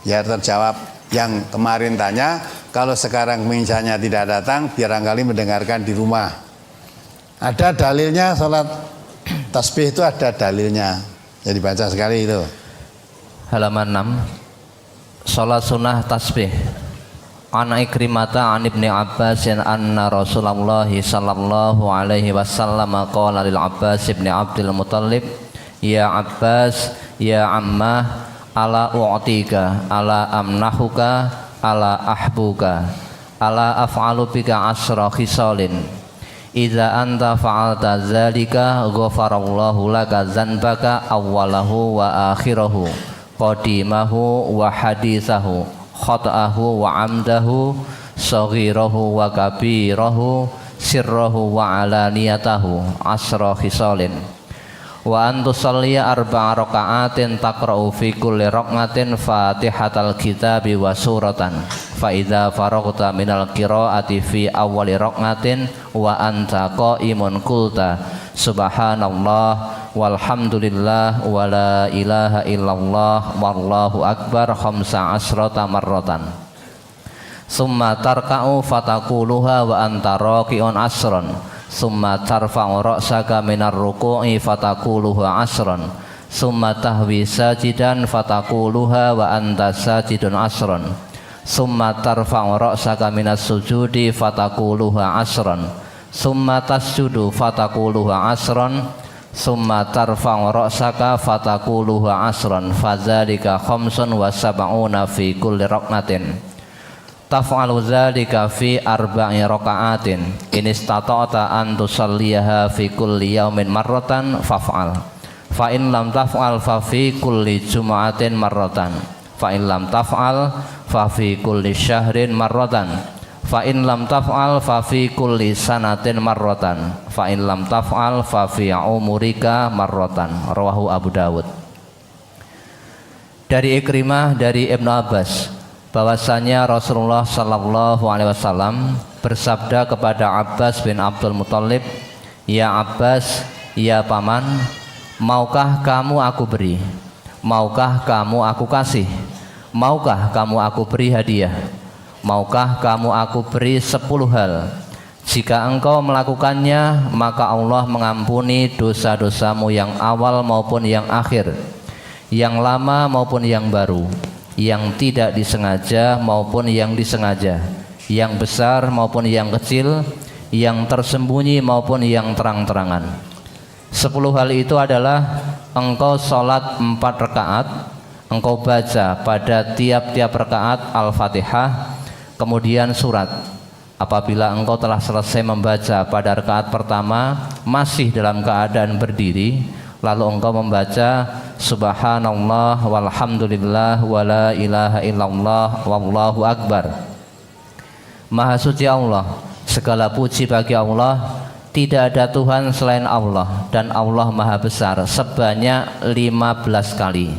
Ya terjawab yang kemarin tanya, kalau sekarang misalnya tidak datang, barangkali mendengarkan di rumah. Ada dalilnya sholat tasbih itu, ada dalilnya. Jadi baca sekali itu. Halaman 6. Sholat sunnah tasbih. An Ikrimata an Ibni Abbas anna Rasulullah sallallahu alaihi wasallam qala lil Abbas ibn Abdul Muttalib, ya Abbas ya ammah, ala u'tika ala amnahuka ala ahbuka ala af'alu bika asra khisalin idza anta fa'alta dzalika ghafarallahu laka dzanbaka awwalahu wa akhirahu qadimahu wa hadithahu khata'ahu wa amdahu saghirahu wa kabirahu sirrahu wa alaniyatahu asra khisalin wa antusalliya arba'a raka'atin taqra'u fi kulli rak'atin fatihatal kitabi wa suratan fa idza faraghta minal qira'ati fi awwali rak'atin wa anta qa'imun qulta subhanallah walhamdulillah wa la ilaha illallah wallahu akbar khamsa asrata marratan summa tarka'u fataquluha wa anta raqi'un asran summa tarfa'u ra'saka minar ruku'i fataquluha asran summa tahwi sajidan fataquluha wa anta sajidun asran summa tarfa'u ra'saka minas sujudi fataquluha asran summa tasjudu fataquluha asran summa tarfa'u ra'saka fataquluha asran fadzalika khamsun wa sab'una fi kulli rak'atin taf'alu dzalika fi arba'i raka'atin in istata'ta an tusalliha fi kulli yaumin marratan faf'al fa in lam taf'al fa fi kulli jum'atin marratan fa in lam taf'al fa fi kulli syahrin marratan fa in lam taf'al fa fi kulli sanatin marratan fa in lam taf'al fa fi umurika marratan. Rawahu Abu Dawud. Dari Ikrimah dari Ibnu Abbas bahwasanya Rasulullah sallallahu alaihi wasallam bersabda kepada Abbas bin Abdul Muttalib, ya Abbas, ya paman, maukah kamu aku beri, maukah kamu aku kasih, maukah kamu aku beri hadiah, maukah kamu aku beri 10 hal. Jika engkau melakukannya, maka Allah mengampuni dosa-dosamu yang awal maupun yang akhir, yang lama maupun yang baru, yang tidak disengaja maupun yang disengaja, yang besar maupun yang kecil, yang tersembunyi maupun yang terang-terangan. 10 hal itu adalah engkau sholat 4 rakaat, engkau baca pada tiap-tiap rakaat Al-Fatihah, kemudian surat. Apabila engkau telah selesai membaca pada rakaat pertama masih dalam keadaan berdiri, lalu engkau membaca subhanallah walhamdulillah wa la ilaha illallah wallahu akbar. Maha suci Allah, segala puji bagi Allah, tidak ada Tuhan selain Allah, dan Allah maha besar, sebanyak 15 kali.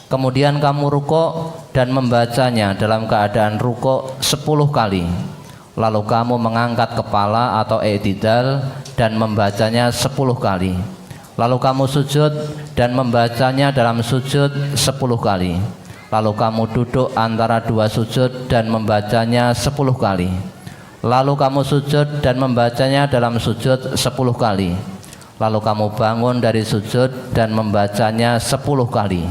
Kemudian kamu rukuk dan membacanya dalam keadaan rukuk 10 kali. Lalu kamu mengangkat kepala atau i'tidal dan membacanya 10 kali. Lalu kamu sujud dan membacanya dalam sujud 10 kali. Lalu kamu duduk antara 2 sujud dan membacanya 10 kali. Lalu kamu sujud dan membacanya dalam sujud 10 kali. Lalu kamu bangun dari sujud dan membacanya 10 kali.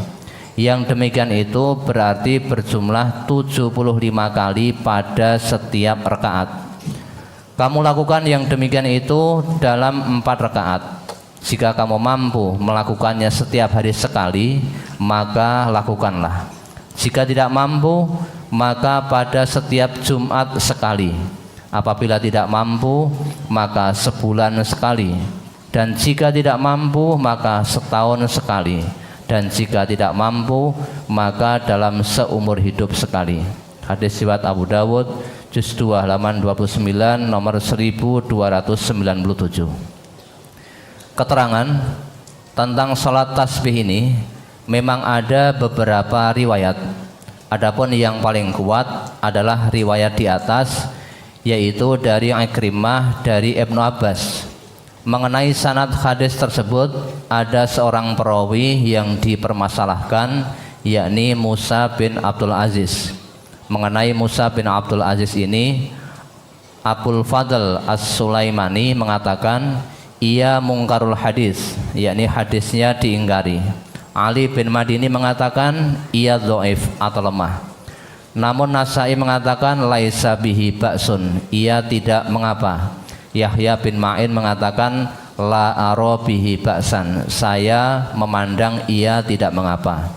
Yang demikian itu berarti berjumlah 75 kali pada setiap rakaat. Kamu lakukan yang demikian itu dalam 4 rakaat. Jika kamu mampu melakukannya setiap hari sekali, maka lakukanlah. Jika tidak mampu, maka pada setiap Jumat sekali. Apabila tidak mampu, maka sebulan sekali. Dan jika tidak mampu, maka setahun sekali. Dan jika tidak mampu, maka dalam seumur hidup sekali. Hadis riwayat Abu Dawud, juz 2 halaman 29, nomor 1297. Keterangan tentang salat tasbih ini memang ada beberapa riwayat. Adapun yang paling kuat adalah riwayat di atas, yaitu dari Ikrimah dari Ibnu Abbas. Mengenai sanad hadis tersebut ada seorang perawi yang dipermasalahkan, yakni Musa bin Abdul Aziz. Mengenai Musa bin Abdul Aziz ini, Abul Fadl As-Sulaimani mengatakan ia mungkarul hadis, yakni hadisnya diingkari. Ali bin Madini mengatakan ia dhaif atau lemah. Namun Nasai mengatakan laisa bihi ba'sun, ia tidak mengapa. Yahya bin Ma'in mengatakan la aro bihi ba'san, saya memandang ia tidak mengapa.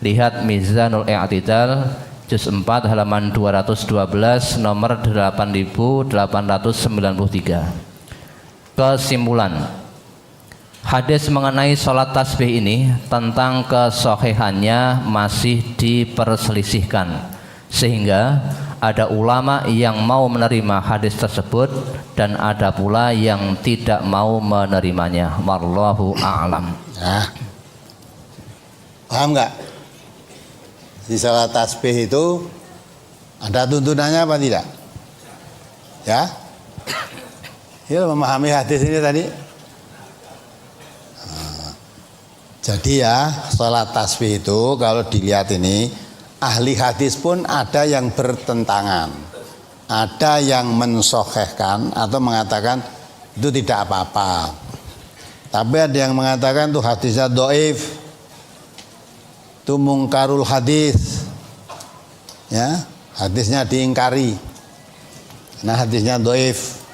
Lihat Mizanul I'tidal juz 4 halaman 212 nomor 8893. Kesimpulan, hadis mengenai sholat tasbih ini tentang kesohihannya masih diperselisihkan, sehingga ada ulama yang mau menerima hadis tersebut dan ada pula yang tidak mau menerimanya. Wallahu a'lam. Nah, paham nggak? Di salat tasbih itu ada tuntunannya apa tidak? Ya, ya memahami hadis ini tadi. Nah, jadi ya salat tasbih itu kalau dilihat ini ahli hadis pun ada yang bertentangan, ada yang mensokhehkan atau mengatakan itu tidak apa-apa. Tapi ada yang mengatakan tuh hadisnya dhaif. Itu mungkarul hadis, ya, hadisnya diingkari, nah hadisnya dhaif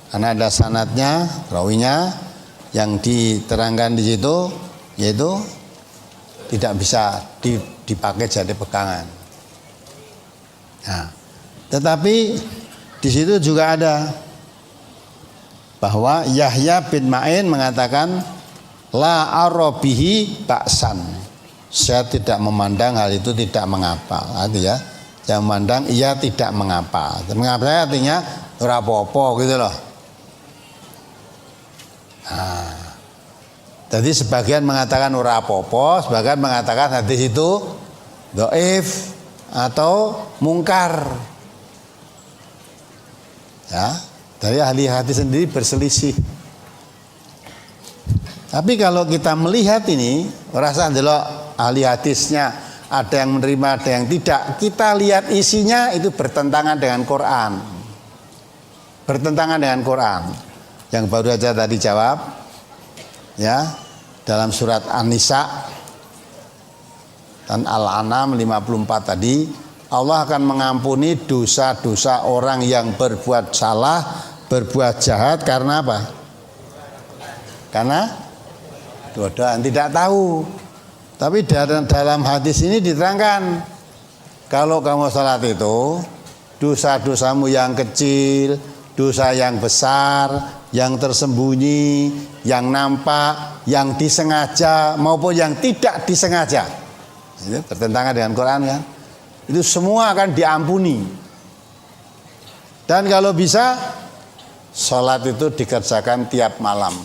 karena ada sanadnya, rawinya yang diterangkan di situ yaitu tidak bisa dipakai jadi pegangan. Nah, tetapi di situ juga ada bahwa Yahya bin Ma'in mengatakan la arabihi ba'san, saya tidak memandang hal itu tidak mengapa. Artinya yang memandang ia tidak mengapa. Mengapa artinya ora apa-apa gitu loh. Nah, jadi sebagian mengatakan ora apa-apa, sebagian mengatakan hadis itu dhaif atau mungkar. Ya, dari ahli hadis sendiri berselisih. Tapi kalau kita melihat ini, rasa ndelok ahli hadisnya ada yang menerima, ada yang tidak. Kita lihat isinya itu bertentangan dengan Quran. Bertentangan dengan Quran. Yang baru aja tadi jawab, ya, dalam surat An-Nisa dan Al-An'am 54 tadi, Allah akan mengampuni dosa-dosa orang yang berbuat salah, berbuat jahat karena apa? Karena doa tidak tahu. Tapi dalam hadis ini diterangkan, kalau kamu salat itu dosa-dosamu yang kecil, dosa yang besar, yang tersembunyi, yang nampak, yang disengaja maupun yang tidak disengaja, itu bertentangan dengan Quran kan? Itu semua akan diampuni. Dan kalau bisa salat itu dikerjakan tiap malam.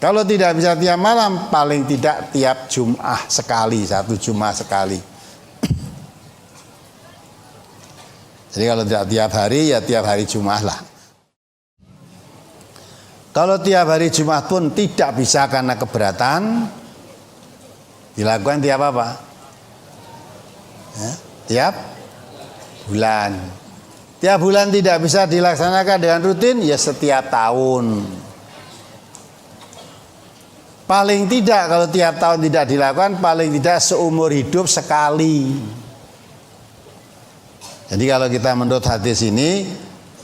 Kalau tidak bisa tiap malam, paling tidak tiap Jum'ah sekali, satu Jum'ah sekali. Jadi kalau tidak tiap hari, ya tiap hari Jum'ah lah. Kalau tiap hari Jumat pun tidak bisa karena keberatan, dilakukan tiap apa? Ya, tiap bulan. Tiap bulan tidak bisa dilaksanakan dengan rutin, ya setiap tahun. Paling tidak kalau tiap tahun tidak dilakukan, paling tidak seumur hidup sekali. Jadi kalau kita menurut hadis ini,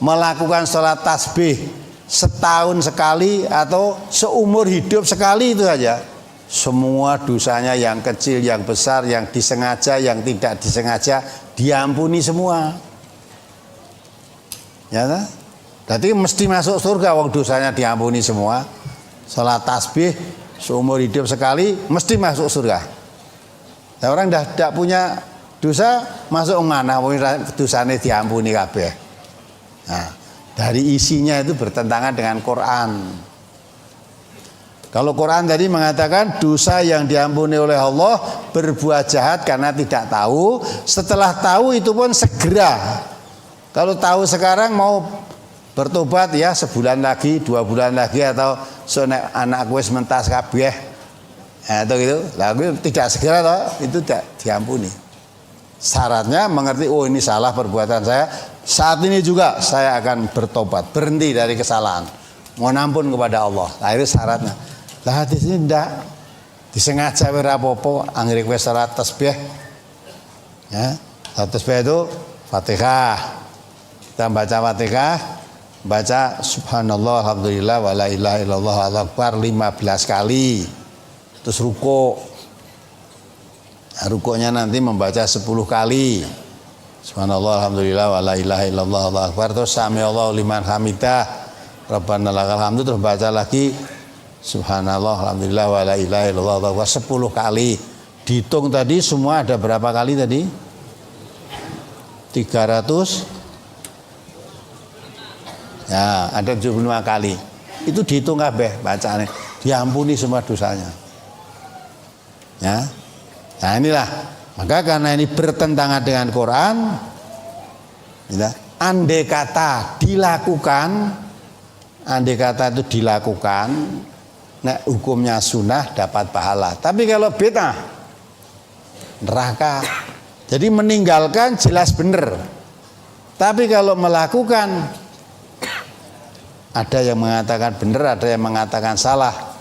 melakukan sholat tasbih setahun sekali atau seumur hidup sekali itu saja, semua dosanya yang kecil, yang besar, yang disengaja, yang tidak disengaja diampuni semua. Ya, berarti mesti masuk surga wong dosanya diampuni semua. Sholat tasbih seumur hidup sekali mesti masuk surga. Nah, orang tidak punya dosa masuk mana? Dosanya diampuni kabeh. Nah, dari isinya itu bertentangan dengan Quran. Kalau Quran tadi mengatakan dosa yang diampuni oleh Allah berbuat jahat karena tidak tahu, setelah tahu itu pun segera. Kalau tahu sekarang mau bertobat ya sebulan lagi, 2 bulan lagi, atau anak wis mentas kabeh. Atau gitu. Lalu tidak segera toh, itu tidak diampuni. Syaratnya mengerti, oh ini salah perbuatan saya. Saat ini juga saya akan bertobat, berhenti dari kesalahan, mohon ampun kepada Allah. Nah, itu syaratnya. Lah hadis ini tidak disengaja wirapopo, anggere kowe salat tasbih. Ya, salat tasbih itu Fatihah. Kita baca Fatihah, baca subhanallah alhamdulillah wala ilaha illallah Allahu akbar 15 kali. Terus ruku'. Nah, rukuknya nanti membaca 10 kali. Subhanallah alhamdulillah wala ilaha illallah Allahu akbar. Terus samiallahu liman hamidah. Rabbana lakal hamdu. Terus baca lagi subhanallah alhamdulillah wala ilaha illallah Allahu akbar 10 kali. Dihitung tadi semua ada berapa kali tadi? 300. Ya, ada 75 kali. Itu dihitung kabeh bacaane. Diampuni semua dosanya. Ya. Nah, inilah. Maka karena ini bertentangan dengan Quran, ya, andai kata itu dilakukan, nah hukumnya sunnah dapat pahala. Tapi kalau bid'ah, neraka. Jadi meninggalkan jelas benar. Tapi kalau melakukan, ada yang mengatakan benar, ada yang mengatakan salah.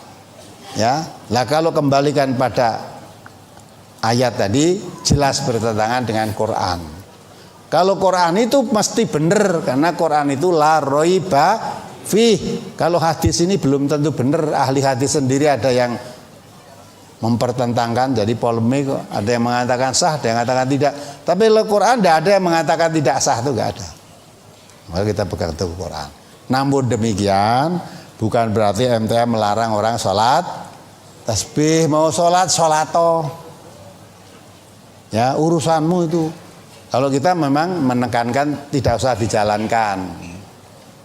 Ya, lah kalau kembalikan pada ayat tadi jelas bertentangan dengan Quran. Kalau Quran itu mesti benar karena Quran itu la raiba fih. Kalau hadis ini belum tentu benar, ahli hadis sendiri ada yang mempertentangkan, jadi polemik. Ada yang mengatakan sah, ada yang mengatakan tidak. Tapi kalau Quran tidak ada yang mengatakan tidak sah, itu enggak ada. Maka kita pegang teguh Quran. Namun demikian bukan berarti MTA melarang orang sholat tasbih. Mau sholat sholato. Ya, urusanmu itu. Kalau kita memang menekankan tidak usah dijalankan,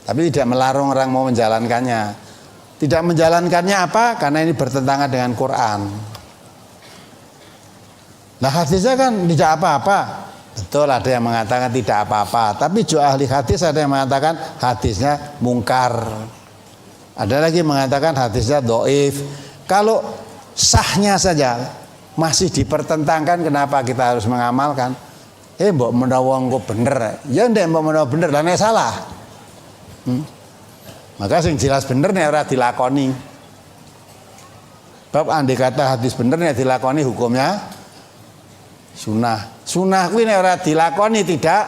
tapi tidak melarang orang mau menjalankannya. Tidak menjalankannya apa? Karena ini bertentangan dengan Quran. Nah hadisnya kan tidak apa-apa. Betul, ada yang mengatakan tidak apa-apa. Tapi juga ahli hadis ada yang mengatakan hadisnya mungkar. Ada lagi mengatakan hadisnya dhaif. Kalau sahnya saja masih dipertentangkan, kenapa kita harus mengamalkan? Mbok menawa engko bener. Ya ndek mbok menawa bener, lah nek salah. Maka sing jelas bener nek ora dilakoni. Bab andai kata hadis bener nek dilakoni hukumnya sunah. Sunah kuwi nek ora dilakoni tidak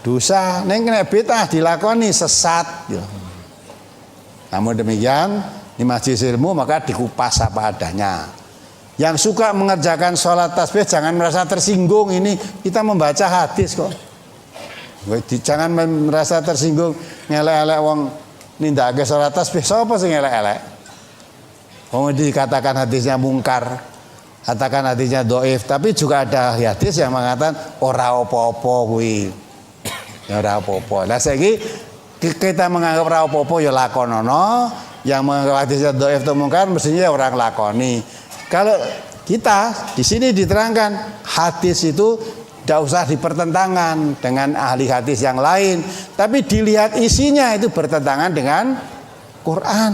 dosa. Nek nek bid'ah dilakoni sesat. Namun demikian di majelis ilmu maka dikupas apa adanya. Yang suka mengerjakan sholat tasbih jangan merasa tersinggung, ini kita membaca hadis kok. Jangan merasa tersinggung ngelek-elek wong nindakake sholat tasbih. Sapa sing ngelek-elek? Wong dikatakan hadisnya mungkar, katakan hadisnya dhaif, tapi juga ada hadis yang mengatakan ora apa-apa kuwi. Ya ora apa-apa. Lah saiki kita menganggap ora apa-apa ya lakonono, yang menganggap hadisnya dhaif atau mungkar mestinya orang lakoni. Kalau kita di sini diterangkan hadis itu tidak usah dipertentangkan dengan ahli hadis yang lain, tapi dilihat isinya itu bertentangan dengan Quran.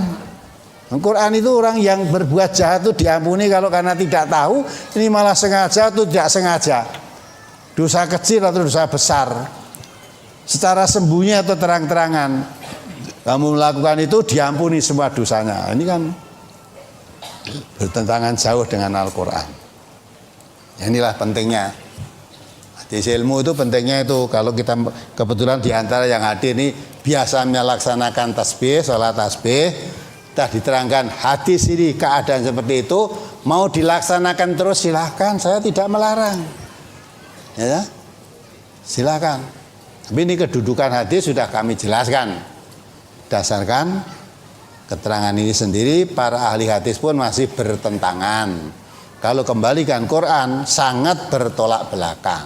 Quran itu orang yang berbuat jahat itu diampuni kalau karena tidak tahu, ini malah sengaja atau tidak sengaja, dosa kecil atau dosa besar, secara sembunyi atau terang-terangan kamu melakukan itu diampuni semua dosanya. Ini kan bertentangan jauh dengan Al-Quran. Inilah pentingnya hadis ilmu itu, pentingnya itu. Kalau kita kebetulan diantara yang hadir ini biasa melaksanakan tasbih, sholat tasbih, kita diterangkan hadis ini keadaan seperti itu, mau dilaksanakan terus silahkan, saya tidak melarang, ya silahkan. Tapi ini kedudukan hadis sudah kami jelaskan berdasarkan keterangan ini sendiri. Para ahli hadis pun masih bertentangan. Kalau kembalikan Quran sangat bertolak belakang.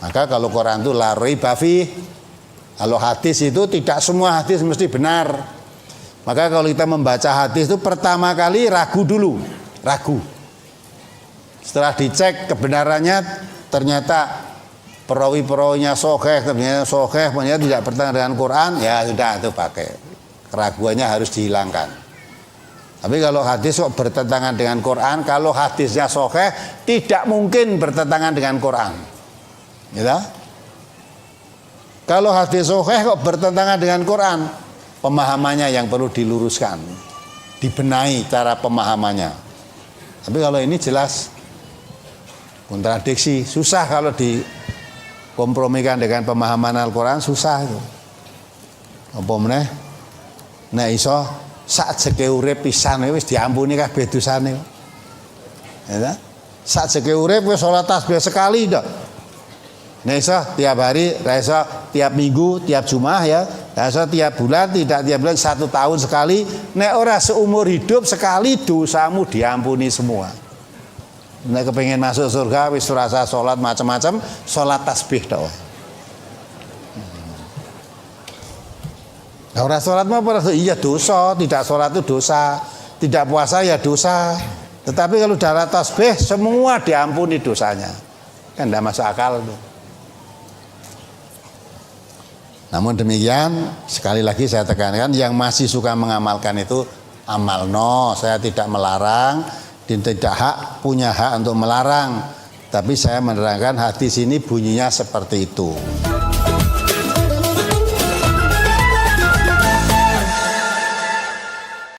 Maka kalau Quran itu la raiba fih, kalau hadis itu tidak semua hadis mesti benar. Maka kalau kita membaca hadis itu pertama kali ragu dulu, ragu. Setelah dicek kebenarannya ternyata perawi-perawinya sahih, ternyata sahih, ternyata tidak bertentangan dengan Quran, ya sudah itu pakai. Keraguannya harus dihilangkan. Tapi kalau hadis kok bertentangan dengan Quran, kalau hadisnya sahih tidak mungkin bertentangan dengan Quran. Gitu? Kalau hadis sahih kok bertentangan dengan Quran, pemahamannya yang perlu diluruskan, dibenahi cara pemahamannya. Tapi kalau ini jelas kontradiksi, susah kalau dikompromikan dengan pemahaman Al-Quran, susah itu. Apa meneh? Nek iso sak jeke urip pisan wis diampuni kabeh dosane. Ya. Sak jeke urip wis salat tasbih sekali tok. Nek iso tiap hari, ra iso tiap minggu, tiap Jumat ya. Ra iso tiap bulan, tidak tiap bulan, 1 tahun sekali. Nek ora seumur hidup sekali dosamu diampuni semua. Nek kepengen masuk surga wis ora usah salat macam-macam, salat tasbih tok. Nah, orang sholat mah iya dosa, tidak sholat itu dosa, tidak puasa ya dosa. Tetapi kalau darah tasbih semua diampuni dosanya, kan tidak masuk akal tuh. Namun demikian sekali lagi saya tekankan, yang masih suka mengamalkan itu amalno. Saya tidak melarang dan tidak punya hak untuk melarang. Tapi saya menerangkan hadis ini bunyinya seperti itu.